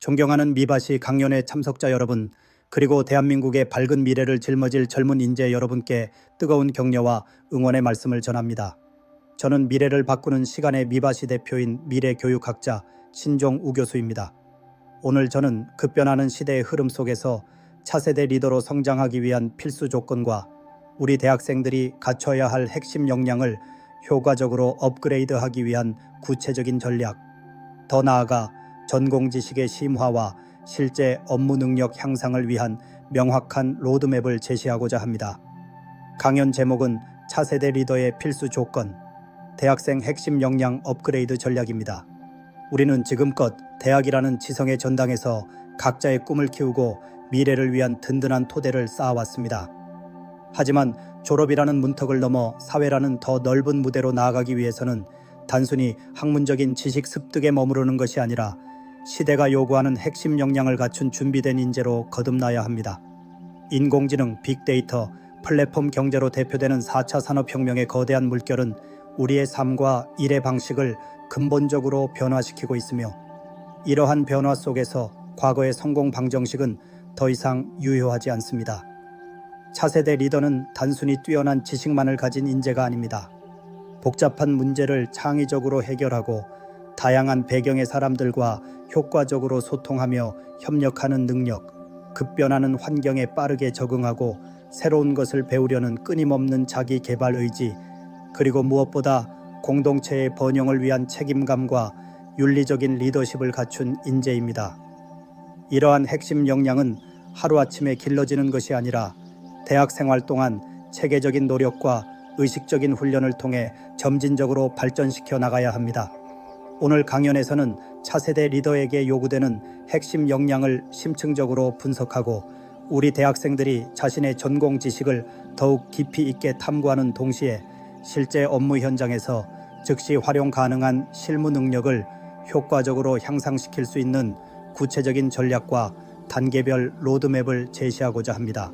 존경하는 미바시 강연회 참석자 여러분, 그리고 대한민국의 밝은 미래를 짊어질 젊은 인재 여러분께 뜨거운 격려와 응원의 말씀을 전합니다. 저는 미래를 바꾸는 시간의 미바시 대표인 미래교육학자 신종우 교수입니다. 오늘 저는 급변하는 시대의 흐름 속에서 차세대 리더로 성장하기 위한 필수 조건과 우리 대학생들이 갖춰야 할 핵심 역량을 효과적으로 업그레이드하기 위한 구체적인 전략, 더 나아가 전공 지식의 심화와 실제 업무 능력 향상을 위한 명확한 로드맵을 제시하고자 합니다. 강연 제목은 차세대 리더의 필수 조건, 대학생 핵심 역량 업그레이드 전략입니다. 우리는 지금껏 대학이라는 지성의 전당에서 각자의 꿈을 키우고 미래를 위한 든든한 토대를 쌓아왔습니다. 하지만 졸업이라는 문턱을 넘어 사회라는 더 넓은 무대로 나아가기 위해서는 단순히 학문적인 지식 습득에 머무르는 것이 아니라 시대가 요구하는 핵심 역량을 갖춘 준비된 인재로 거듭나야 합니다. 인공지능, 빅데이터, 플랫폼 경제로 대표되는 4차 산업혁명의 거대한 물결은 우리의 삶과 일의 방식을 근본적으로 변화시키고 있으며, 이러한 변화 속에서 과거의 성공 방정식은 더 이상 유효하지 않습니다. 차세대 리더는 단순히 뛰어난 지식만을 가진 인재가 아닙니다. 복잡한 문제를 창의적으로 해결하고 다양한 배경의 사람들과 효과적으로 소통하며 협력하는 능력, 급변하는 환경에 빠르게 적응하고 새로운 것을 배우려는 끊임없는 자기 개발 의지, 그리고 무엇보다 공동체의 번영을 위한 책임감과 윤리적인 리더십을 갖춘 인재입니다. 이러한 핵심 역량은 하루아침에 길러지는 것이 아니라 대학 생활 동안 체계적인 노력과 의식적인 훈련을 통해 점진적으로 발전시켜 나가야 합니다. 오늘 강연에서는 차세대 리더에게 요구되는 핵심 역량을 심층적으로 분석하고, 우리 대학생들이 자신의 전공 지식을 더욱 깊이 있게 탐구하는 동시에 실제 업무 현장에서 즉시 활용 가능한 실무 능력을 효과적으로 향상시킬 수 있는 구체적인 전략과 단계별 로드맵을 제시하고자 합니다.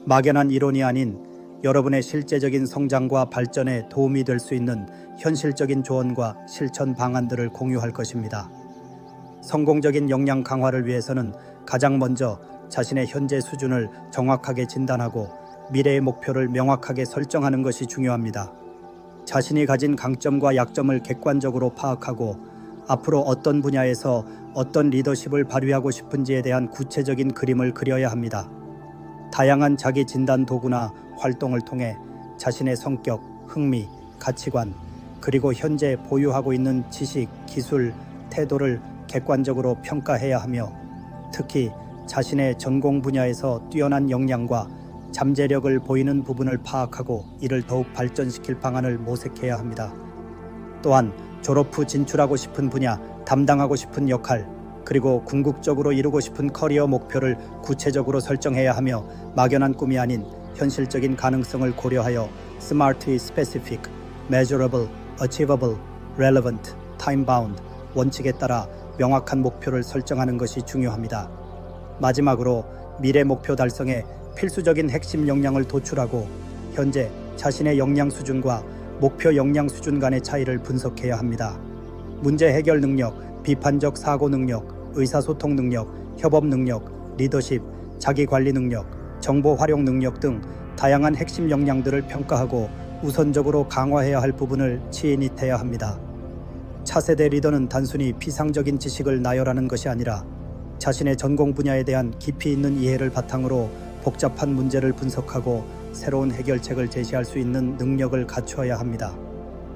막연한 이론이 아닌 여러분의 실제적인 성장과 발전에 도움이 될 수 있는 현실적인 조언과 실천 방안들을 공유할 것입니다. 성공적인 역량 강화를 위해서는 가장 먼저 자신의 현재 수준을 정확하게 진단하고 미래의 목표를 명확하게 설정하는 것이 중요합니다. 자신이 가진 강점과 약점을 객관적으로 파악하고 앞으로 어떤 분야에서 어떤 리더십을 발휘하고 싶은지에 대한 구체적인 그림을 그려야 합니다. 다양한 자기 진단 도구나 활동을 통해 자신의 성격, 흥미, 가치관, 그리고 현재 보유하고 있는 지식, 기술, 태도를 객관적으로 평가해야 하며, 특히 자신의 전공 분야에서 뛰어난 역량과 잠재력을 보이는 부분을 파악하고 이를 더욱 발전시킬 방안을 모색해야 합니다. 또한 졸업 후 진출하고 싶은 분야, 담당하고 싶은 역할, 그리고 궁극적으로 이루고 싶은 커리어 목표를 구체적으로 설정해야 하며, 막연한 꿈이 아닌 현실적인 가능성을 고려하여 Smartly Specific, Measurable, Achievable, Relevant, Time-bound 원칙에 따라 명확한 목표를 설정하는 것이 중요합니다. 마지막으로 미래 목표 달성에 필수적인 핵심 역량을 도출하고 현재 자신의 역량 수준과 목표 역량 수준 간의 차이를 분석해야 합니다. 문제 해결 능력, 비판적 사고 능력, 의사소통 능력, 협업 능력, 리더십, 자기관리 능력, 정보 활용 능력 등 다양한 핵심 역량들을 평가하고 우선적으로 강화해야 할 부분을 치인해야 합니다. 차세대 리더는 단순히 피상적인 지식을 나열하는 것이 아니라 자신의 전공 분야에 대한 깊이 있는 이해를 바탕으로 복잡한 문제를 분석하고 새로운 해결책을 제시할 수 있는 능력을 갖추어야 합니다.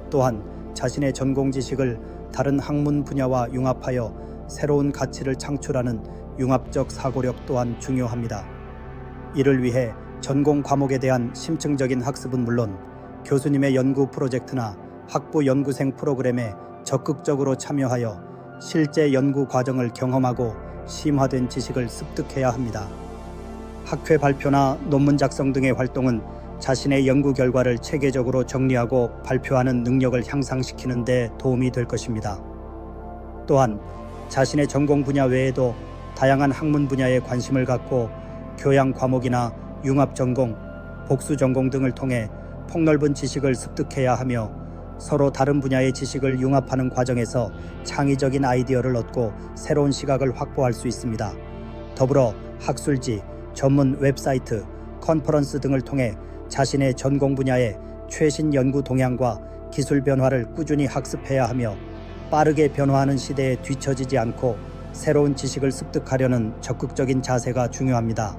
또한 자신의 전공 지식을 다른 학문 분야와 융합하여 새로운 가치를 창출하는 융합적 사고력 또한 중요합니다. 이를 위해 전공 과목에 대한 심층적인 학습은 물론 교수님의 연구 프로젝트나 학부 연구생 프로그램에 적극적으로 참여하여 실제 연구 과정을 경험하고 심화된 지식을 습득해야 합니다. 학회 발표나 논문 작성 등의 활동은 자신의 연구 결과를 체계적으로 정리하고 발표하는 능력을 향상시키는 데 도움이 될 것입니다. 또한 자신의 전공 분야 외에도 다양한 학문 분야에 관심을 갖고 교양 과목이나 융합 전공, 복수 전공 등을 통해 폭넓은 지식을 습득해야 하며 서로 다른 분야의 지식을 융합하는 과정에서 창의적인 아이디어를 얻고 새로운 시각을 확보할 수 있습니다. 더불어 학술지, 전문 웹사이트, 컨퍼런스 등을 통해 자신의 전공 분야의 최신 연구 동향과 기술 변화를 꾸준히 학습해야 하며 빠르게 변화하는 시대에 뒤처지지 않고 새로운 지식을 습득하려는 적극적인 자세가 중요합니다.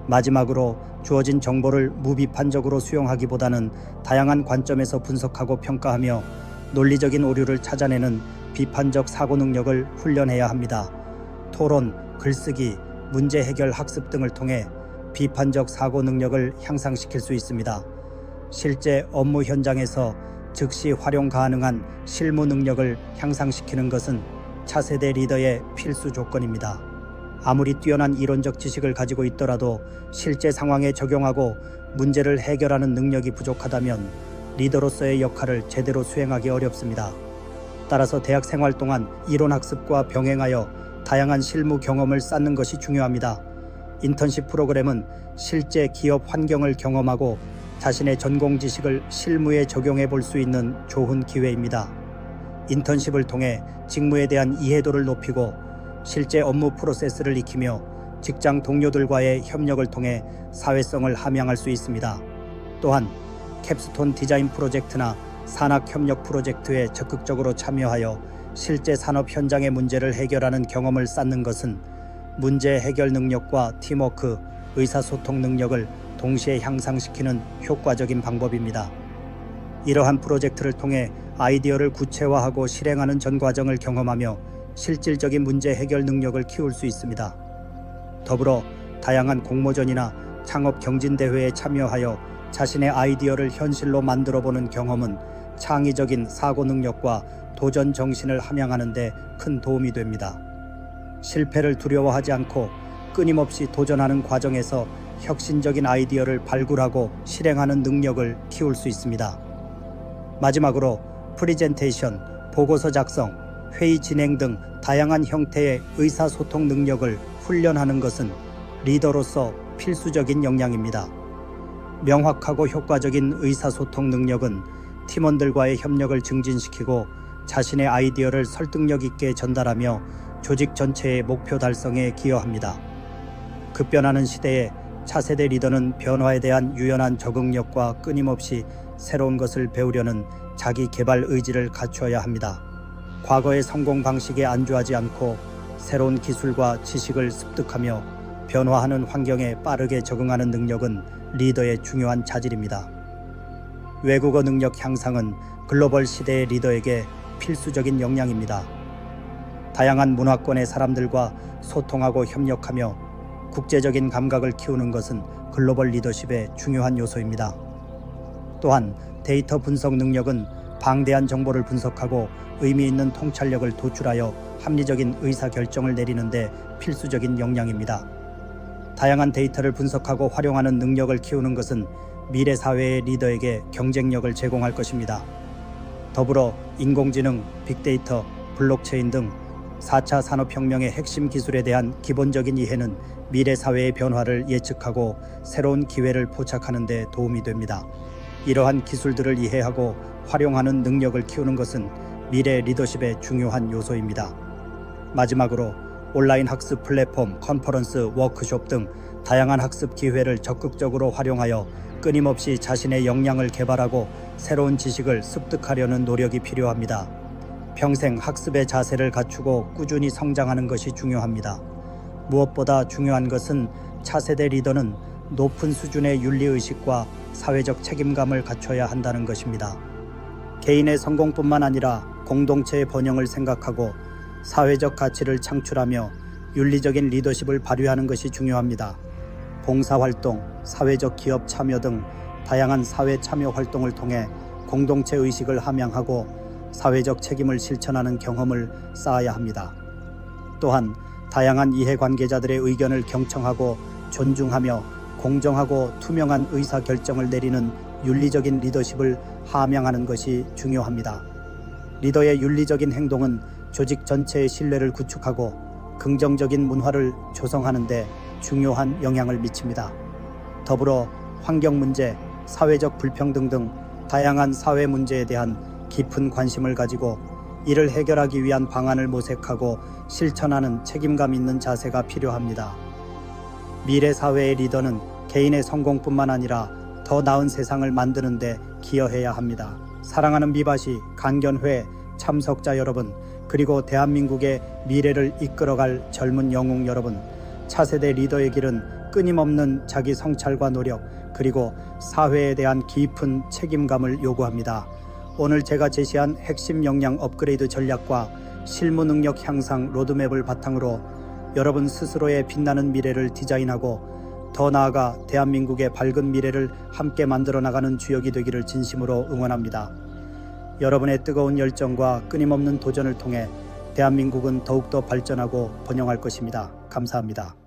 마지막으로 주어진 정보를 무비판적으로 수용하기보다는 다양한 관점에서 분석하고 평가하며 논리적인 오류를 찾아내는 비판적 사고 능력을 훈련해야 합니다. 토론, 글쓰기, 문제 해결 학습 등을 통해 비판적 사고 능력을 향상시킬 수 있습니다. 실제 업무 현장에서 즉시 활용 가능한 실무 능력을 향상시키는 것은 차세대 리더의 필수 조건입니다. 아무리 뛰어난 이론적 지식을 가지고 있더라도 실제 상황에 적용하고 문제를 해결하는 능력이 부족하다면 리더로서의 역할을 제대로 수행하기 어렵습니다. 따라서 대학 생활 동안 이론 학습과 병행하여 다양한 실무 경험을 쌓는 것이 중요합니다. 인턴십 프로그램은 실제 기업 환경을 경험하고 자신의 전공 지식을 실무에 적용해 볼 수 있는 좋은 기회입니다. 인턴십을 통해 직무에 대한 이해도를 높이고 실제 업무 프로세스를 익히며 직장 동료들과의 협력을 통해 사회성을 함양할 수 있습니다. 또한 캡스톤 디자인 프로젝트나 산학협력 프로젝트에 적극적으로 참여하여 실제 산업 현장의 문제를 해결하는 경험을 쌓는 것은 문제 해결 능력과 팀워크, 의사소통 능력을 동시에 향상시키는 효과적인 방법입니다. 이러한 프로젝트를 통해 아이디어를 구체화하고 실행하는 전 과정을 경험하며 실질적인 문제 해결 능력을 키울 수 있습니다. 더불어 다양한 공모전이나 창업 경진대회에 참여하여 자신의 아이디어를 현실로 만들어보는 경험은 창의적인 사고 능력과 도전 정신을 함양하는 데 큰 도움이 됩니다. 실패를 두려워하지 않고 끊임없이 도전하는 과정에서 혁신적인 아이디어를 발굴하고 실행하는 능력을 키울 수 있습니다. 마지막으로 프리젠테이션, 보고서 작성, 회의 진행 등 다양한 형태의 의사소통 능력을 훈련하는 것은 리더로서 필수적인 역량입니다. 명확하고 효과적인 의사소통 능력은 팀원들과의 협력을 증진시키고 자신의 아이디어를 설득력 있게 전달하며 조직 전체의 목표 달성에 기여합니다. 급변하는 시대에 차세대 리더는 변화에 대한 유연한 적응력과 끊임없이 새로운 것을 배우려는 자기 개발 의지를 갖추어야 합니다. 과거의 성공 방식에 안주하지 않고 새로운 기술과 지식을 습득하며 변화하는 환경에 빠르게 적응하는 능력은 리더의 중요한 자질입니다. 외국어 능력 향상은 글로벌 시대의 리더에게 필수적인 역량입니다. 다양한 문화권의 사람들과 소통하고 협력하며 국제적인 감각을 키우는 것은 글로벌 리더십의 중요한 요소입니다. 또한 데이터 분석 능력은 방대한 정보를 분석하고 의미 있는 통찰력을 도출하여 합리적인 의사결정을 내리는 데 필수적인 역량입니다. 다양한 데이터를 분석하고 활용하는 능력을 키우는 것은 미래 사회의 리더에게 경쟁력을 제공할 것입니다. 더불어 인공지능, 빅데이터, 블록체인 등 4차 산업혁명의 핵심 기술에 대한 기본적인 이해는 미래 사회의 변화를 예측하고 새로운 기회를 포착하는 데 도움이 됩니다. 이러한 기술들을 이해하고 활용하는 능력을 키우는 것은 미래 리더십의 중요한 요소입니다. 마지막으로 온라인 학습 플랫폼, 컨퍼런스, 워크숍 등 다양한 학습 기회를 적극적으로 활용하여 끊임없이 자신의 역량을 개발하고 새로운 지식을 습득하려는 노력이 필요합니다. 평생 학습의 자세를 갖추고 꾸준히 성장하는 것이 중요합니다. 무엇보다 중요한 것은 차세대 리더는 높은 수준의 윤리의식과 사회적 책임감을 갖춰야 한다는 것입니다. 개인의 성공뿐만 아니라 공동체의 번영을 생각하고 사회적 가치를 창출하며 윤리적인 리더십을 발휘하는 것이 중요합니다. 봉사활동, 사회적 기업 참여 등 다양한 사회 참여 활동을 통해 공동체 의식을 함양하고 사회적 책임을 실천하는 경험을 쌓아야 합니다. 또한 다양한 이해관계자들의 의견을 경청하고 존중하며 공정하고 투명한 의사결정을 내리는 윤리적인 리더십을 함양하는 것이 중요합니다. 리더의 윤리적인 행동은 조직 전체의 신뢰를 구축하고 긍정적인 문화를 조성하는 데 중요한 영향을 미칩니다. 더불어 환경 문제, 사회적 불평등 등 다양한 사회 문제에 대한 깊은 관심을 가지고 이를 해결하기 위한 방안을 모색하고 실천하는 책임감 있는 자세가 필요합니다. 미래 사회의 리더는 개인의 성공뿐만 아니라 더 나은 세상을 만드는 데 기여해야 합니다. 사랑하는 미바시 강견회 참석자 여러분, 그리고 대한민국의 미래를 이끌어갈 젊은 영웅 여러분, 차세대 리더의 길은 끊임없는 자기 성찰과 노력, 그리고 사회에 대한 깊은 책임감을 요구합니다. 오늘 제가 제시한 핵심 역량 업그레이드 전략과 실무 능력 향상 로드맵을 바탕으로 여러분 스스로의 빛나는 미래를 디자인하고 더 나아가 대한민국의 밝은 미래를 함께 만들어 나가는 주역이 되기를 진심으로 응원합니다. 여러분의 뜨거운 열정과 끊임없는 도전을 통해 대한민국은 더욱더 발전하고 번영할 것입니다. 감사합니다.